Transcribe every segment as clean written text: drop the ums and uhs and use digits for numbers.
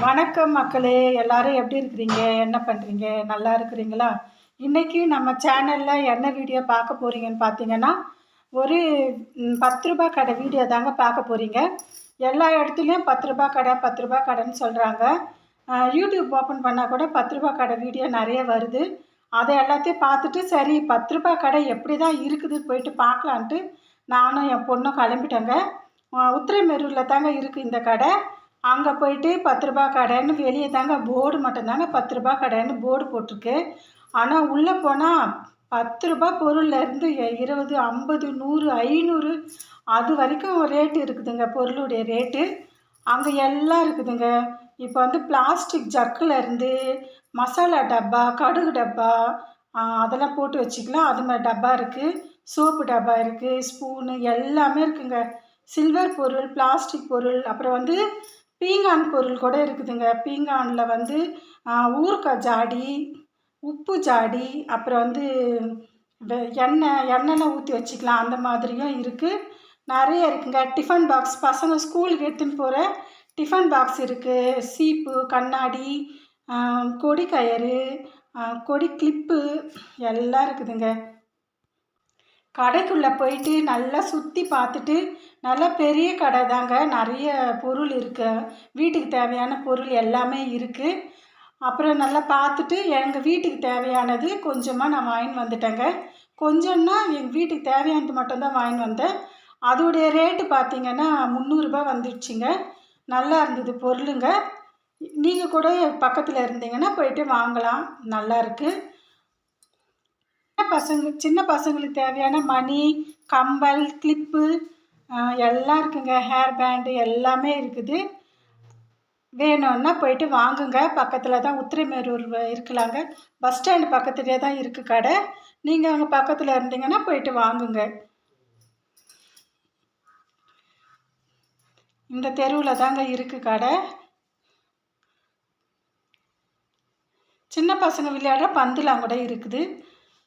வணக்கம் மக்களே, எல்லாரும் எப்படி இருக்கிறீங்க? என்ன பண்ணுறீங்க? நல்லா இருக்கிறீங்களா? இன்றைக்கி நம்ம சேனலில் என்ன வீடியோ பார்க்க போகிறீங்கன்னு பார்த்தீங்கன்னா, ஒரு ரூ. 10 கடை வீடியோ தாங்க பார்க்க போகிறீங்க. எல்லா இடத்துலையும் ரூ. 10 கடை ரூ. 10 கடைன்னு சொல்கிறாங்க. யூடியூப் ஓப்பன் பண்ணால் கூட ரூ. 10 கடை வீடியோ நிறைய வருது. அதை எல்லாத்தையும் பார்த்துட்டு சரி ரூ. 10 கடை எப்படி தான் இருக்குது போயிட்டு பார்க்கலான்ட்டு நானும் என் பொண்ணும் கிளம்பிட்டேங்க. உத்திரமேரூரில் தாங்க இருக்குது இந்த கடை. அங்கே போயிட்டு ரூ. 10 கடைன்னு வெளியே தாங்க போர்டு மட்டும்தாங்க ரூ. 10 கடைன்னு போர்டு போட்டிருக்கு. ஆனால் உள்ளே போனால் ரூ. 10 பொருள்லேருந்து 20, 50, 100, 500 அது வரைக்கும் ரேட்டு இருக்குதுங்க. பொருளுடைய ரேட்டு அங்கே எல்லாம் இருக்குதுங்க. இப்போ வந்து பிளாஸ்டிக் ஜக்கிலேருந்து மசாலா டப்பா, கடுகு டப்பா அதெல்லாம் போட்டு வச்சுக்கலாம். அது மாதிரி டப்பா இருக்குது. சோப்பு டப்பா இருக்குது. ஸ்பூனு எல்லாமே இருக்குதுங்க. சில்வர் பொருள், பிளாஸ்டிக் பொருள், அப்புறம் வந்து பீங்கான் பொருள் கூட இருக்குதுங்க. பீங்கானில் வந்து ஊறுகாய் ஜாடி, உப்பு ஜாடி, அப்புறம் வந்து எண்ணெய்லாம் ஊற்றி வச்சுக்கலாம். அந்த மாதிரியும் இருக்குது. நிறைய இருக்குங்க. டிஃபன் பாக்ஸ், பசங்க ஸ்கூலுக்கு எடுத்துன்னு போகிற டிஃபன் பாக்ஸ் இருக்குது. சீப்பு, கண்ணாடி, கொடி கயிறு, கொடி கிளிப்பு எல்லாம் இருக்குதுங்க. கடைக்குள்ளே போயிட்டு நல்லா சுற்றி பார்த்துட்டு, நல்லா பெரிய கடை தாங்க. நிறைய பொருள் இருக்குது. வீட்டுக்கு தேவையான பொருள் எல்லாமே இருக்குது. அப்புறம் நல்லா பார்த்துட்டு எங்கள் வீட்டுக்கு தேவையானது கொஞ்சமாக நான் வாங்கின்னு வந்துட்டேங்க. கொஞ்சம்னா எங்கள் வீட்டுக்கு தேவையானது மட்டும்தான் வாங்கின்னு வந்தேன். அதோடைய ரேட்டு பார்த்திங்கன்னா ரூ. 300 வந்துடுச்சுங்க. நல்லா இருந்தது பொருளுங்க. நீங்கள் கூட பக்கத்தில் இருந்தீங்கன்னா போயிட்டு வாங்கலாம். நல்லாயிருக்கு. சின்ன பசங்களுக்கு தேவையான மணி, கம்பல், கிளிப்பு எல்லாம் இருக்குங்க. ஹேர் பேண்டு எல்லாமே இருக்குது. வேணும்னா போயிட்டு வாங்குங்க. பக்கத்தில் தான் உத்திரமேரூர் இருக்கலாங்க. பஸ் ஸ்டாண்டு பக்கத்துலேயே தான் இருக்குது கடை. நீங்கள் அங்கே பக்கத்தில் இருந்தீங்கன்னா போயிட்டு வாங்குங்க. இந்த தெருவில் தாங்க இருக்குது கடை. சின்ன பசங்க விளையாடுற பந்துலாம் கூட இருக்குது.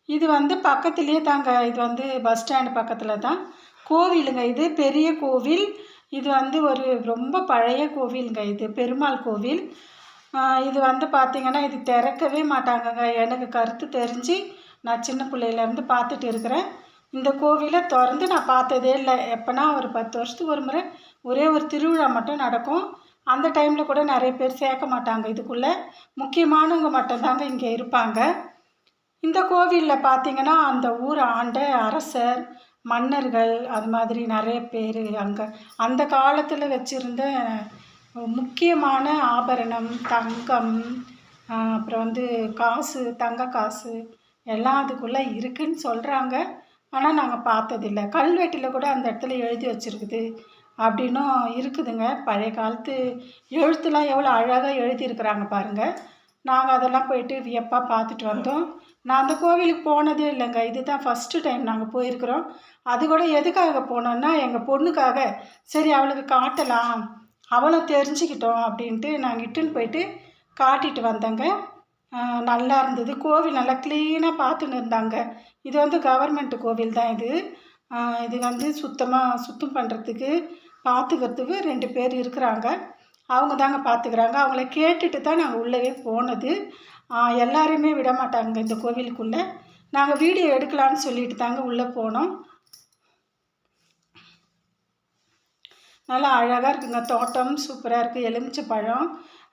இது வந்து பக்கத்துலேயே தாங்க. இது வந்து பஸ் ஸ்டாண்டு பக்கத்தில் தான். கோவிலுங்க, இது பெரிய கோவில். இது வந்து ஒரு ரொம்ப பழைய கோவிலுங்க. இது பெருமாள் கோவில். இது வந்து பார்த்திங்கன்னா இது திறக்கவே மாட்டாங்கங்க. எனக்கு கருத்து தெரிஞ்சு நான் சின்ன பிள்ளையிலேருந்து பார்த்துட்டு இருக்கிறேன். இந்த கோவிலை திறந்து நான் பார்த்ததே இல்லை. எப்போனா ஒரு 10 வருஷத்துக்கு ஒரு முறை ஒரே ஒரு திருவிழா மட்டும் நடக்கும். அந்த டைமில் கூட நிறைய பேர் சேர்க்க மாட்டாங்க. இதுக்குள்ளே முக்கியமானவங்க மட்டும்தாங்க இங்கே இருப்பாங்க. இந்த கோவிலில் பார்த்திங்கன்னா அந்த ஊர் ஆண்ட அரசர், மன்னர்கள், அது மாதிரி நிறைய பேர் அங்கே அந்த காலத்தில் வச்சுருந்த முக்கியமான ஆபரணம், தங்கம், அப்புறம் வந்து காசு, தங்க காசு எல்லாம் அதுக்குள்ளே இருக்குதுன்னு சொல்கிறாங்க. ஆனால் நாங்கள் பார்த்ததில்ல. கல்வெட்டில் கூட அந்த இடத்துல எழுதி வச்சுருக்குது அப்படின்னும் இருக்குதுங்க. பழைய காலத்து எழுத்துலாம் எவ்வளோ அழகாக எழுதியிருக்கிறாங்க பாருங்கள். நாங்கள் அதெல்லாம் போயிட்டு வியப்பாக பார்த்துட்டு வந்தோம். நான் அந்த கோவிலுக்கு போனதே இல்லைங்க. இதுதான் ஃபஸ்ட்டு டைம் நாங்கள் போயிருக்கிறோம். அது கூட எதுக்காக போனோன்னா எங்கள் பொண்ணுக்காக. சரி அவளுக்கு காட்டலாம், அவளும் தெரிஞ்சுக்கிட்டோம் அப்படின்ட்டு நாங்கள் இட்டுன்னு போயிட்டு காட்டிட்டு வந்தேங்க. நல்லா இருந்தது. கோவில் நல்லா க்ளீனாக பார்த்துன்னு இருந்தாங்க. இது வந்து கவர்மெண்ட்டு கோவில் தான் இது. இது வந்து சுத்தம் பண்ணுறதுக்கு பார்த்துக்கிறதுக்கு 2 பேர் இருக்கிறாங்க. அவங்க தாங்க பார்த்துக்கிறாங்க. அவங்கள கேட்டுட்டு தான் நாங்கள் உள்ளவே போனது. எல்லாரையுமே விட மாட்டாங்க இந்த கோவிலுக்குள்ளே. நாங்கள் வீடியோ எடுக்கலான்னு சொல்லிட்டு தாங்க உள்ளே போனோம். நல்லா அழகாக இருக்குங்க. தோட்டம் சூப்பராக இருக்குது. எலுமிச்சை பழம்.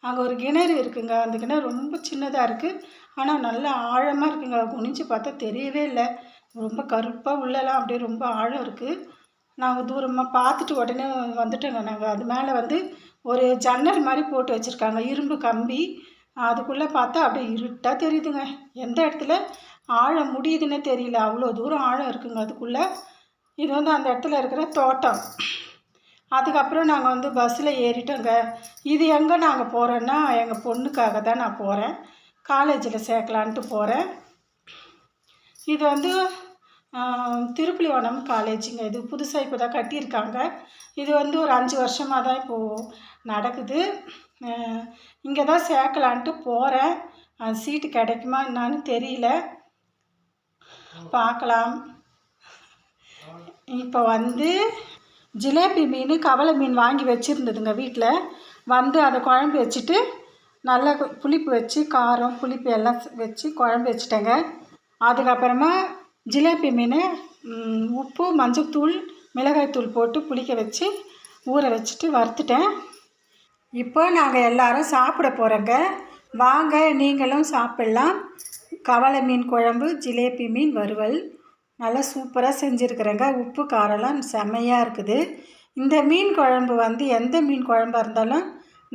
அங்கே ஒரு கிணறு இருக்குங்க. அந்த கிணறு ரொம்ப சின்னதாக இருக்குது. ஆனால் நல்லா ஆழமாக இருக்குங்க. குனிஞ்சு பார்த்தா தெரியவே இல்லை. ரொம்ப கருப்பாக உள்ளலாம் அப்படியே ரொம்ப ஆழம் இருக்குது. நாங்கள் தூரமாக பார்த்துட்டு உடனே வந்துட்டோங்க. நாங்கள் அது மேலே வந்து ஒரு ஜன்னல் மாதிரி போட்டு வச்சுருக்காங்க. இரும்பு கம்பி. அதுக்குள்ளே பார்த்தா அப்படியே இருட்டாக தெரியுதுங்க. எந்த இடத்துல ஆழம் முடியுதுன்னே தெரியல. அவ்வளோ தூரம் ஆழம் இருக்குங்க அதுக்குள்ளே. இது வந்து அந்த இடத்துல இருக்கிற தோட்டம். அதுக்கப்புறம் நாங்கள் வந்து பஸ்ஸில் ஏறிட்டோங்க. இது எங்கே நாங்கள் போகிறோன்னா எங்கள் பொண்ணுக்காக தான் நான் போகிறேன். காலேஜில் சேர்க்கலான்ட்டு போகிறேன். இது வந்து திருப்புலிவனம் காலேஜுங்க. இது புதுசாக இப்போ தான் கட்டியிருக்காங்க. இது வந்து ஒரு 5 வருஷமாக தான் இப்போது நடக்குது. இங்கே தான் சேர்க்கலான்ட்டு போகிறேன். சீட்டு கிடைக்குமா என்னான்னு தெரியல, பார்க்கலாம். இப்போ வந்து ஜிலேபி மீன், கவலை மீன் வாங்கி வச்சுருந்ததுங்க வீட்டில். வந்து அதை குழம்பு வச்சுட்டு நல்லா புளிப்பு வச்சு காரம் புளிப்பு எல்லாம் வச்சு குழம்பு வச்சுட்டேங்க. அதுக்கப்புறமா ஜிலேபி மீன் உப்பு மஞ்சள்தூள் மிளகாய்த்தூள் போட்டு புளிக்க வச்சு ஊற வச்சுட்டு வறுத்துட்டேன். இப்போ நாங்கள் எல்லோரும் சாப்பிட போகிறோங்க. வாங்க நீங்களும் சாப்பிட்லாம். கவலை மீன் குழம்பு ஜிலேபி மீன் வறுவல் நல்லா சூப்பராக செஞ்சுருக்குறேங்க. உப்பு காரம்லாம் செம்மையாக இருக்குது. இந்த மீன் குழம்பு வந்து எந்த மீன் குழம்பாக இருந்தாலும்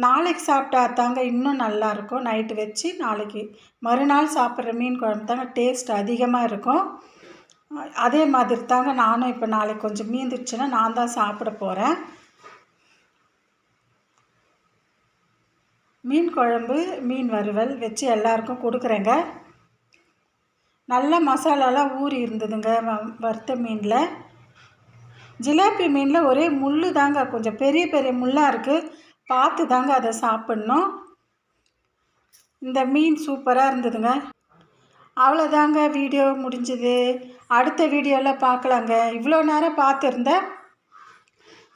நாளைக்கு சாப்பிட்டா தாங்க இன்னும் நல்லாயிருக்கும். நைட்டு வச்சு நாளைக்கு மறுநாள் சாப்பிட்ற மீன் குழம்பு தாங்க டேஸ்ட் அதிகமாக இருக்கும். அதே மாதிரி தாங்க நானும் இப்போ நாளைக்கு கொஞ்சம் மீந்துடுச்சுன்னா நான் தான் சாப்பிட போகிறேன். மீன் குழம்பு மீன் வறுவல் வச்சு எல்லாருக்கும் கொடுக்குறேங்க. நல்ல மசாலாலாம் ஊறி இருந்ததுங்க வறுத்த மீனில். ஜிலேபி மீனில் ஒரே முள் தாங்க, கொஞ்சம் பெரிய பெரிய முள்ளாக இருக்குது. பார்த்து தாங்க அதை சாப்பிட்ணும். இந்த மீன் சூப்பராக இருந்ததுங்க. அவ்வளோதாங்க, வீடியோ முடிஞ்சுது. அடுத்த வீடியோவில் பார்க்கலாங்க. இவ்வளோ நேரம் பார்த்துருந்தேன்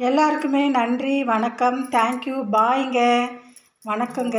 எல்லாருக்குமே நன்றி, வணக்கம், தேங்க்யூ, பாய்ங்க, வணக்கங்க.